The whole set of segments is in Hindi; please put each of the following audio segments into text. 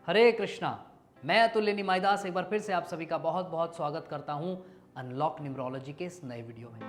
हरे कृष्णा। मैं अतुल्य निमाईदास एक बार फिर से आप सभी का बहुत बहुत स्वागत करता हूं अनलॉक न्यूमरोलॉजी के इस नए वीडियो में।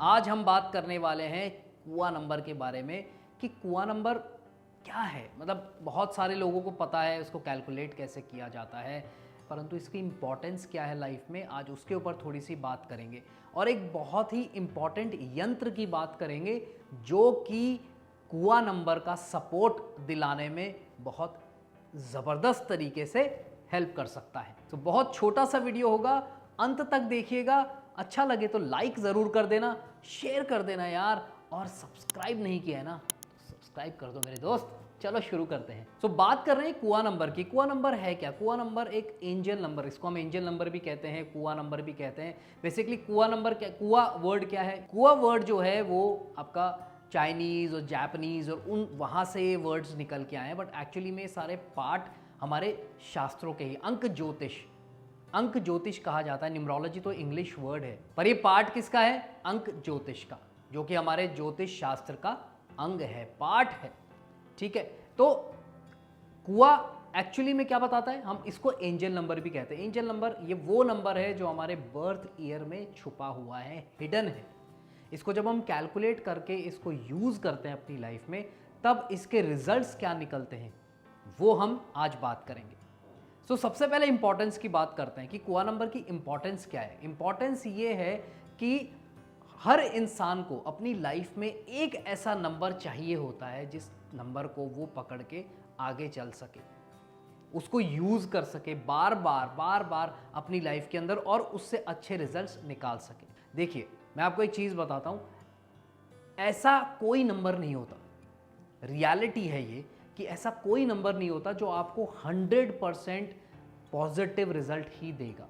आज हम बात करने वाले हैं कुआ नंबर के बारे में कि कुआ नंबर क्या है। मतलब बहुत सारे लोगों को पता है उसको कैलकुलेट कैसे किया जाता है, परंतु इसकी इम्पोर्टेंस क्या है लाइफ में, आज उसके ऊपर थोड़ी सी बात करेंगे। और एक बहुत ही इम्पॉर्टेंट यंत्र की बात करेंगे जो कि कुआ नंबर का सपोर्ट दिलाने में बहुत ज़बरदस्त तरीके से हेल्प कर सकता है। तो बहुत छोटा सा वीडियो होगा, अंत तक देखिएगा। अच्छा लगे तो लाइक ज़रूर कर देना, शेयर कर देना यार, और सब्सक्राइब नहीं किया है ना तो सब्सक्राइब कर दो मेरे दोस्त। चलो शुरू करते हैं। तो बात कर रहे हैं कुआ नंबर की। कुआ नंबर है क्या? कुआ नंबर एक एंजल नंबर, इसको हम एंजल नंबर भी कहते हैं, कुआ नंबर भी कहते हैं। बेसिकली कुआ नंबर क्या, कुआ वर्ड क्या है? कुआ वर्ड जो है वो आपका चाइनीज़ और जापानीज़ और उन वहाँ से ये वर्ड्स निकल के आए हैं, बट एक्चुअली में सारे पार्ट हमारे शास्त्रों के ही। अंक ज्योतिष कहा जाता है। न्यूमरोलॉजी तो इंग्लिश वर्ड है, पर ये पार्ट किसका है? अंक ज्योतिष का, जो कि हमारे ज्योतिष शास्त्र का अंग है, पार्ट है। ठीक है, तो कुआ एक्चुअली में क्या बताता है? हम इसको एंजल नंबर भी कहते हैं। एंजल नंबर ये वो नंबर है जो हमारे बर्थ ईयर में छुपा हुआ है, हिडन है। इसको जब हम कैलकुलेट करके इसको यूज करते हैं अपनी लाइफ में, तब इसके रिजल्ट्स क्या निकलते हैं वो हम आज बात करेंगे। सो सबसे पहले इंपॉर्टेंस की बात करते हैं कि कुआ नंबर की इंपॉर्टेंस क्या है। इंपॉर्टेंस ये है कि हर इंसान को अपनी लाइफ में एक ऐसा नंबर चाहिए होता है जिस नंबर को वो पकड़ के आगे चल सके, उसको यूज कर सके बार बार अपनी लाइफ के अंदर, और उससे अच्छे रिजल्ट्स निकाल सके। देखिए, मैं आपको एक चीज बताता हूं, ऐसा कोई नंबर नहीं होता, रियलिटी है ये, कि ऐसा कोई नंबर नहीं होता जो आपको 100% पॉजिटिव रिजल्ट ही देगा।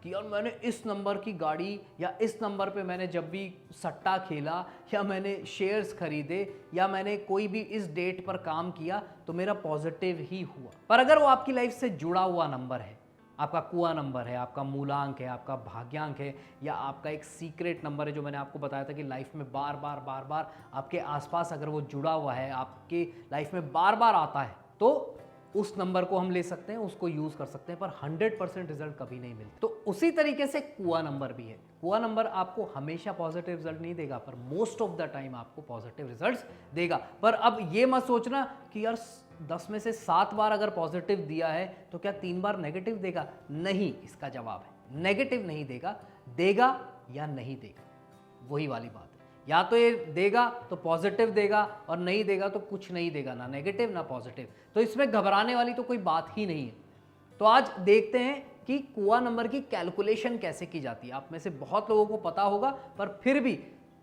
कि यार मैंने इस नंबर की गाड़ी या इस नंबर पे मैंने जब भी सट्टा खेला या मैंने शेयर्स खरीदे या मैंने कोई भी इस डेट पर काम किया तो मेरा पॉजिटिव ही हुआ। पर अगर वो आपकी लाइफ से जुड़ा हुआ नंबर है, आपका कुआ नंबर है, आपका मूलांक है, आपका भाग्यांक है, या आपका एक सीक्रेट नंबर है जो मैंने आपको बताया था कि लाइफ में बार बार आपके आसपास अगर वो जुड़ा हुआ है, आपके लाइफ में बार बार आता है, तो उस नंबर को हम ले सकते हैं, उसको यूज कर सकते हैं, पर 100% रिजल्ट कभी नहीं मिलता। तो उसी तरीके से कुआ नंबर भी है। कुआ नंबर आपको हमेशा पॉजिटिव रिजल्ट नहीं देगा, पर मोस्ट ऑफ द टाइम आपको पॉजिटिव रिजल्ट्स देगा। पर अब ये मत सोचना कि यार 10 में से 7 बार अगर पॉजिटिव दिया है तो क्या 3 बार नेगेटिव देगा? नहीं, इसका जवाब है नेगेटिव नहीं देगा। देगा या नहीं देगा, वही वाली बात है। या तो ये देगा तो पॉजिटिव देगा, और नहीं देगा तो कुछ नहीं देगा, ना नेगेटिव ना पॉजिटिव। तो इसमें घबराने वाली तो कोई बात ही नहीं है। तो आज देखते हैं कि कुआ नंबर की कैलकुलेशन कैसे की जाती है। आप में से बहुत लोगों को पता होगा, पर फिर भी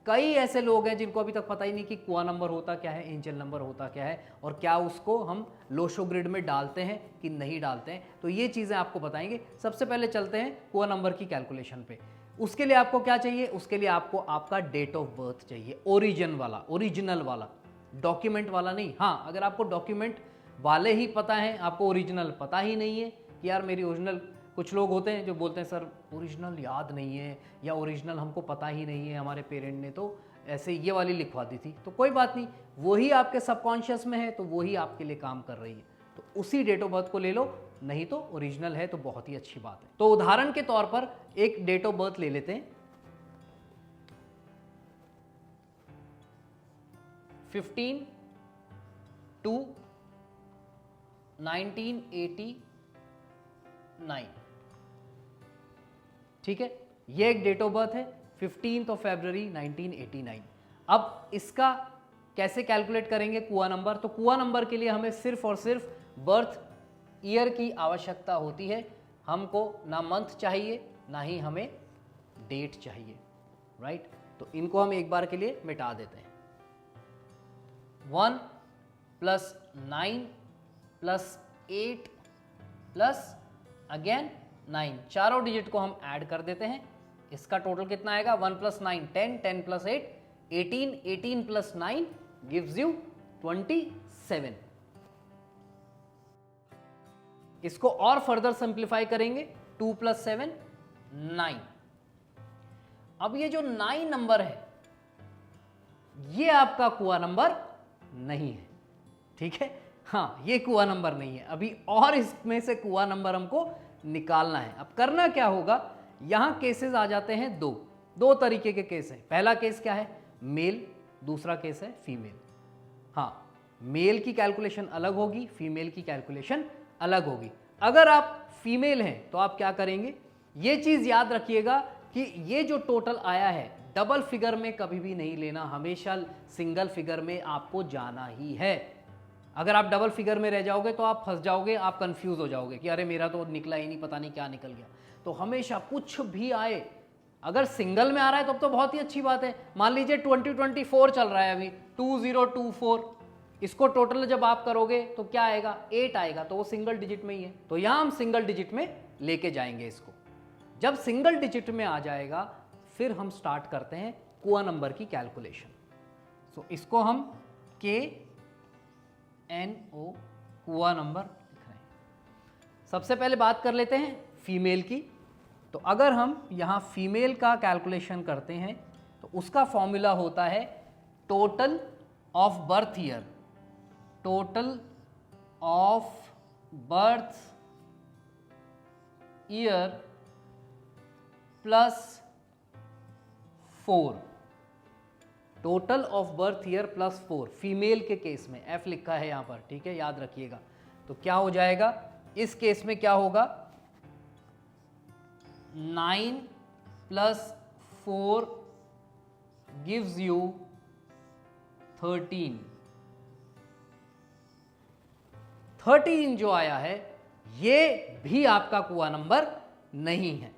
कई ऐसे लोग हैं जिनको अभी तक पता ही नहीं कि कुआ नंबर होता क्या है, एंजल नंबर होता क्या है, और क्या उसको हम लोशो ग्रिड में डालते हैं कि नहीं डालते हैं। तो ये चीज़ें आपको बताएंगे। सबसे पहले चलते हैं कुआ नंबर की कैलकुलेशन पे। उसके लिए आपको क्या चाहिए? उसके लिए आपको आपका डेट ऑफ बर्थ चाहिए, ओरिजिनल वाला, डॉक्यूमेंट वाला नहीं। हाँ, अगर आपको डॉक्यूमेंट वाले ही पता है, आपको ओरिजिनल पता ही नहीं है कि यार मेरी ओरिजिनल, कुछ लोग होते हैं जो बोलते हैं सर ओरिजिनल याद नहीं है, या ओरिजिनल हमको पता ही नहीं है, हमारे पेरेंट ने तो ऐसे ये वाली लिखवा दी थी। तो कोई बात नहीं, वही आपके सबकॉन्शियस में है तो वही आपके लिए काम कर रही है। तो उसी डेट ऑफ बर्थ को ले लो, नहीं तो ओरिजिनल है तो बहुत ही अच्छी बात है। तो उदाहरण के तौर पर एक डेट ऑफ बर्थ ले लेते हैं, 15/2/1989। ठीक है, ये एक डेट ऑफ बर्थ है, 15 फरवरी 1989। अब इसका कैसे कैलकुलेट करेंगे कुआ नंबर? तो कुआ नंबर के लिए हमें सिर्फ और सिर्फ बर्थ ईयर की आवश्यकता होती है। हमको ना मंथ चाहिए, ना ही हमें डेट चाहिए, राइट? तो इनको हम एक बार के लिए मिटा देते हैं। 1 + 9 + 8 + अगेन 9, चारों डिजिट को हम ऐड कर देते हैं। इसका टोटल कितना आएगा? 1 + 9 10, 10 + 8 18, 18 + 9 गिव्स यू 27। इसको और फर्दर सिंप्लीफाई करेंगे, 2 + 7 9। अब ये जो 9 नंबर है ये आपका कुआ नंबर नहीं है, ठीक है। हाँ, ये कुआ नंबर नहीं है अभी, और इसमें से कुआ नंबर हमको निकालना है। अब करना क्या होगा, यहां केसेस आ जाते हैं दो तरीके के केस हैं। पहला केस क्या है, मेल, दूसरा केस है फीमेल। हाँ, मेल की कैलकुलेशन अलग होगी, फीमेल की कैलकुलेशन अलग होगी। अगर आप फीमेल हैं तो आप क्या करेंगे, ये चीज याद रखिएगा कि ये जो टोटल आया है डबल फिगर में कभी भी नहीं लेना, हमेशा सिंगल फिगर में आपको जाना ही है। अगर आप डबल फिगर में रह जाओगे तो आप फंस जाओगे, आप कंफ्यूज हो जाओगे कि अरे मेरा तो निकला ही नहीं, पता नहीं क्या निकल गया। तो हमेशा कुछ भी आए, अगर सिंगल में आ रहा है तब तो बहुत ही अच्छी बात है। मान लीजिए 2024 चल रहा है अभी, 2024, इसको टोटल जब आप करोगे तो क्या आएगा, 8 आएगा, तो वो सिंगल डिजिट में ही है। तो यहां हम सिंगल डिजिट में लेके जाएंगे इसको। जब सिंगल डिजिट में आ जाएगा फिर हम स्टार्ट करते हैं कुआ नंबर की कैलकुलेशन। सो इसको हम KNO कुआ नंबर लिख रहे हैं। सबसे पहले बात कर लेते हैं फीमेल की। तो अगर हम यहाँ फीमेल का कैलकुलेशन करते हैं तो उसका फॉर्मूला होता है total of birth year, total of birth year plus 4, total of birth year plus 4 female के केस में, F लिखा है यहां पर, ठीक है, याद रखिएगा। तो क्या हो जाएगा इस केस में, क्या होगा, 9 प्लस 4 गिव्स यू 13। 13 जो आया है ये भी आपका कुआ नंबर नहीं है।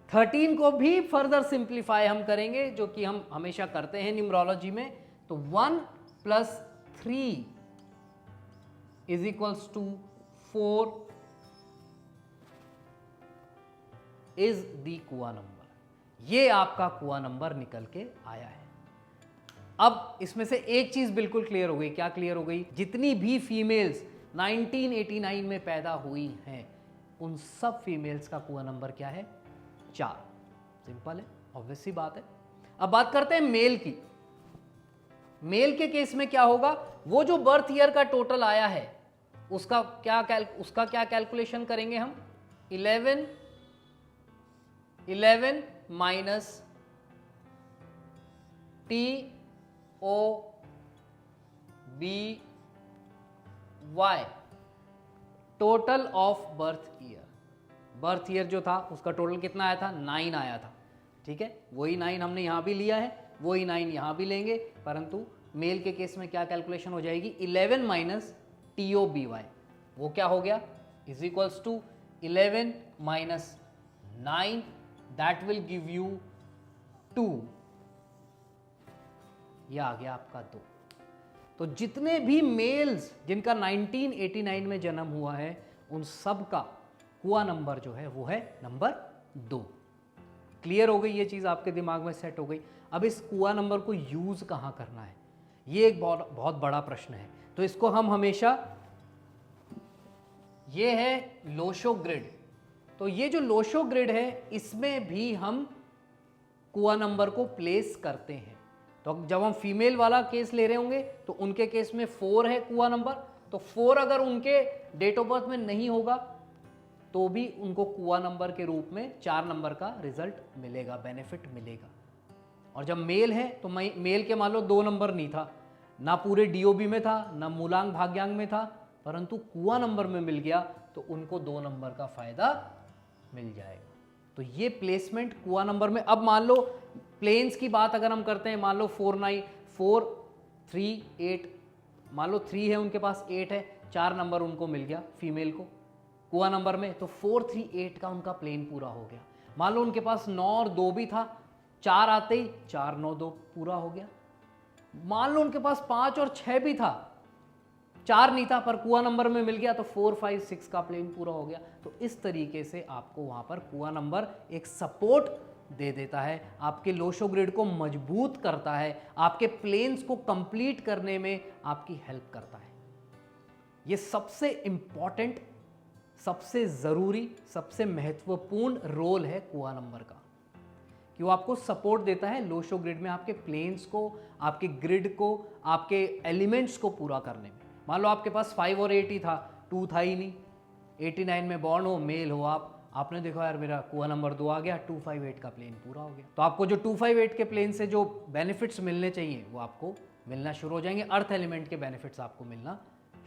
13 को भी फर्दर सिंप्लीफाई हम करेंगे, जो कि हम हमेशा करते हैं न्यूमरोलॉजी में। तो 1 plus 3 is equals to 4 is the kua number. ये आपका कुआ नंबर निकल के आया है। अब इसमें से एक चीज बिल्कुल क्लियर हो गई। क्या क्लियर हो गई, जितनी भी फीमेल्स 1989 में पैदा हुई हैं उन सब फीमेल्स का कुआ नंबर क्या है, 4। सिंपल है, ऑब्वियस सी बात है। अब बात करते हैं मेल की। मेल के केस में क्या होगा, वो जो बर्थ ईयर का टोटल आया है उसका क्या कैलकुलेशन करेंगे हम, 11 minus TOBY, total of birth year. Birth year जो था उसका टोटल कितना आया था, 9 आया था, ठीक है। वही 9 हमने यहां भी लिया है, वही 9 यहां भी लेंगे, परंतु मेल के केस में क्या कैलकुलेशन हो जाएगी, 11 माइनस TOBY, वो क्या हो गया, is equals to 11 minus 9, that will give you 2। यह आ गया आपका 2। तो जितने भी मेल्स जिनका 1989 में जन्म हुआ है उन सब का कुआ नंबर जो है वो है नंबर 2। क्लियर हो गई ये चीज, आपके दिमाग में सेट हो गई। अब इस कुआ नंबर को यूज कहां करना है, ये एक बहुत बड़ा प्रश्न है। तो इसको हम हमेशा, ये है लोशो ग्रिड, तो ये जो लोशो ग्रिड है इसमें भी हम कुआ नंबर को प्लेस करते हैं। तो जब हम फीमेल वाला केस ले रहे होंगे तो उनके केस में 4 है कुआ नंबर, तो 4 अगर उनके डेट ऑफ बर्थ में नहीं होगा तो भी उनको कुआ नंबर के रूप में 4 नंबर का रिजल्ट मिलेगा, बेनिफिट मिलेगा। और जब मेल है तो मेल के मान लो 2 नंबर नहीं था, ना पूरे DOB में था, ना मूलांक भाग्यांक में था, परंतु कुआ नंबर में मिल गया, तो उनको 2 नंबर का फायदा मिल जाएगा। तो ये प्लेसमेंट कुआ नंबर में। अब मान लो प्लेन्स की बात अगर हम करते हैं, मान लो 4, 9, 4, 3, 8, मान लो 3 है उनके पास, 8 है, 4 नंबर उनको मिल गया फीमेल को कुआ नंबर में, तो 4, 3, 8 का उनका प्लेन पूरा हो गया। मान लो उनके पास 9 और 2 भी था, 4 आते ही 4, 9, 2 पूरा हो गया। मान लो उनके पास 5 और 6 भी था, 4 नहीं था पर कुआ नंबर में मिल गया, तो 4, 5, 6 का प्लेन पूरा हो गया। तो इस तरीके से आपको वहां पर कुआ नंबर एक सपोर्ट दे देता है, आपके लोशो ग्रिड को मजबूत करता है, आपके प्लेन्स को कंप्लीट करने में आपकी हेल्प करता है। ये सबसे इंपॉर्टेंट, सबसे जरूरी, सबसे महत्वपूर्ण रोल है कुआ नंबर का। कि वो आपको सपोर्ट देता है लो शो ग्रिड में आपके प्लेन्स को, आपके ग्रिड को, आपके एलिमेंट्स को पूरा करने में। मान लो आपके पास 5 और 8 ही था, 2 था ही नहीं। 89 में बॉर्न हो, मेल हो आपने देखा यार मेरा कुआ नंबर 2 आ गया, 258 का प्लेन पूरा हो गया। तो आपको जो 258 के प्लेन से जो बेनिफिट्स मिलने चाहिए वो आपको मिलना शुरू हो जाएंगे, अर्थ एलिमेंट के बेनिफिट्स आपको मिलना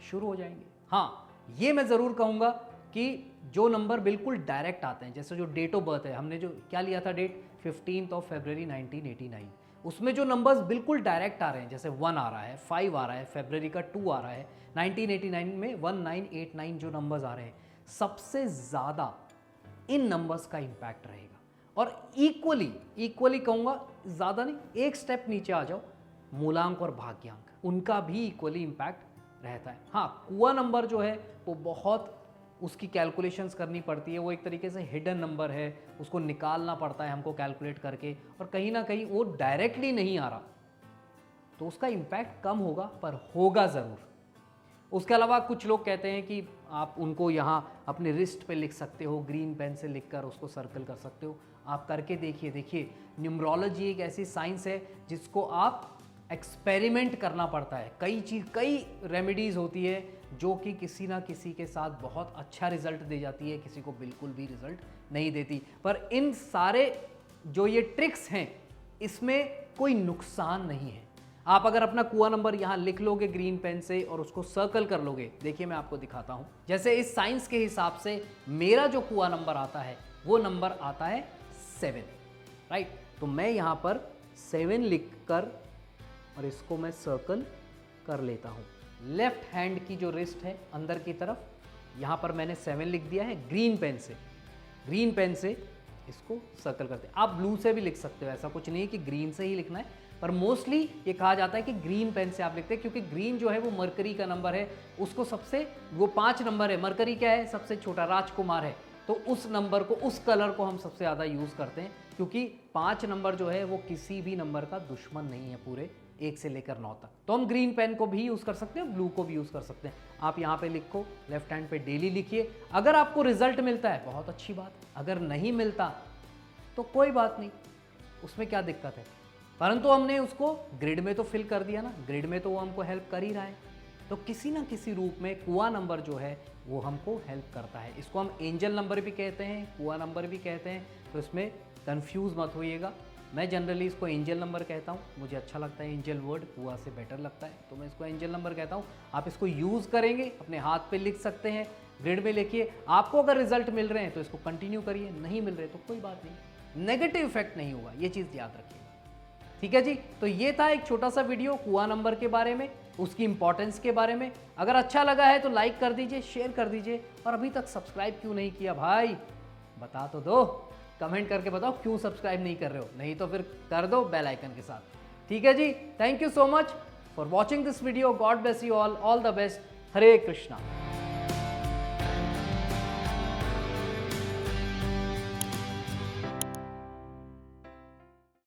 शुरू हो जाएंगे। हाँ, ये मैं ज़रूर कहूँगा कि जो नंबर बिल्कुल डायरेक्ट आते हैं, जैसे जो डेट ऑफ बर्थ है, हमने जो क्या लिया था डेट 15 फरवरी 1989, उसमें जो नंबर्स बिल्कुल डायरेक्ट आ रहे हैं, जैसे 1 आ रहा है, 5 आ रहा है, फरवरी का 2 आ रहा है, 1989 में 1989 जो नंबर्स आ रहे हैं, सबसे ज़्यादा इन नंबर्स का इम्पैक्ट रहेगा। और इक्वली कहूँगा, ज़्यादा नहीं, एक स्टेप नीचे आ जाओ, मूलांक और भाग्यांक, उनका भी इक्वली इम्पैक्ट रहता है। हाँ, कुआ नंबर जो है वो बहुत उसकी कैलकुलेशंस करनी पड़ती है, वो एक तरीके से हिडन नंबर है, उसको निकालना पड़ता है हमको कैलकुलेट करके, और कहीं ना कहीं वो डायरेक्टली नहीं आ रहा तो उसका इम्पैक्ट कम होगा, पर होगा ज़रूर। उसके अलावा कुछ लोग कहते हैं कि आप उनको यहाँ अपने रिस्ट पे लिख सकते हो, ग्रीन पेन से लिखकर उसको सर्कल कर सकते हो। आप करके देखिए न्यूमरोलॉजी एक ऐसी साइंस है जिसको आप एक्सपेरिमेंट करना पड़ता है। कई रेमेडीज़ होती है जो कि किसी ना किसी के साथ बहुत अच्छा रिजल्ट दे जाती है, किसी को बिल्कुल भी रिजल्ट नहीं देती। पर इन सारे जो ये ट्रिक्स हैं, इसमें कोई नुकसान नहीं है। आप अगर अपना कुआ नंबर यहाँ लिख लोगे ग्रीन पेन से और उसको सर्कल कर लोगे, देखिए मैं आपको दिखाता हूँ। जैसे इस साइंस के हिसाब से मेरा जो कुआ नंबर आता है वो नंबर आता है 7, राइट। तो मैं यहाँ पर 7 लिख कर और इसको मैं सर्कल कर लेता हूँ। लेफ्ट हैंड की जो रिस्ट है अंदर की तरफ, यहाँ पर मैंने 7 लिख दिया है ग्रीन पेन से इसको सर्कल करते हैं। आप ब्लू से भी लिख सकते हो, ऐसा कुछ नहीं है कि ग्रीन से ही लिखना है, पर मोस्टली ये कहा जाता है कि ग्रीन पेन से आप लिखते हैं, क्योंकि ग्रीन जो है वो मरकरी का नंबर है, उसको सबसे, वो 5 नंबर है, मरकरी क्या है, सबसे छोटा, राजकुमार है, तो उस नंबर को, उस कलर को हम सबसे ज़्यादा यूज़ करते हैं, क्योंकि 5 नंबर जो है वो किसी भी नंबर का दुश्मन नहीं है पूरे 1 से लेकर 9 तक। तो हम ग्रीन पेन को भी यूज़ कर सकते हैं, ब्लू को भी यूज़ कर सकते हैं। आप यहाँ पे लिखो, लेफ्ट हैंड पे डेली लिखिए। अगर आपको रिजल्ट मिलता है बहुत अच्छी बात, अगर नहीं मिलता तो कोई बात नहीं, उसमें क्या दिक्कत है। परंतु हमने उसको ग्रिड में तो फिल कर दिया ना, ग्रिड में तो वो हमको हेल्प कर ही रहा है। तो किसी ना किसी रूप में कुआ नंबर जो है वो हमको हेल्प करता है। इसको हम एंजल नंबर भी कहते हैं, कुआ नंबर भी कहते हैं, तो इसमें कंफ्यूज मत होइएगा। मैं जनरली इसको एंजल नंबर कहता हूँ, मुझे अच्छा लगता है एंजल वर्ड, कुआ से बेटर लगता है, तो मैं इसको एंजल नंबर कहता हूँ। आप इसको यूज़ करेंगे, अपने हाथ पे लिख सकते हैं, ग्रिड में लिखिए। आपको अगर रिजल्ट मिल रहे हैं तो इसको कंटिन्यू करिए, नहीं मिल रहे तो कोई बात नहीं, नेगेटिव इफेक्ट नहीं होगा, ये चीज़ याद रखिए। ठीक है जी, तो ये था एक छोटा सा वीडियो कुआ नंबर के बारे में, उसकी इंपॉर्टेंस के बारे में। अगर अच्छा लगा है तो लाइक कर दीजिए, शेयर कर दीजिए, और अभी तक सब्सक्राइब क्यों नहीं किया भाई, बता तो दो, कमेंट करके बताओ क्यों सब्सक्राइब नहीं कर रहे हो, नहीं तो फिर कर दो बेल आइकन के साथ। ठीक है जी, thank you so much for watching this video. God bless you all the best. Hare Krishna.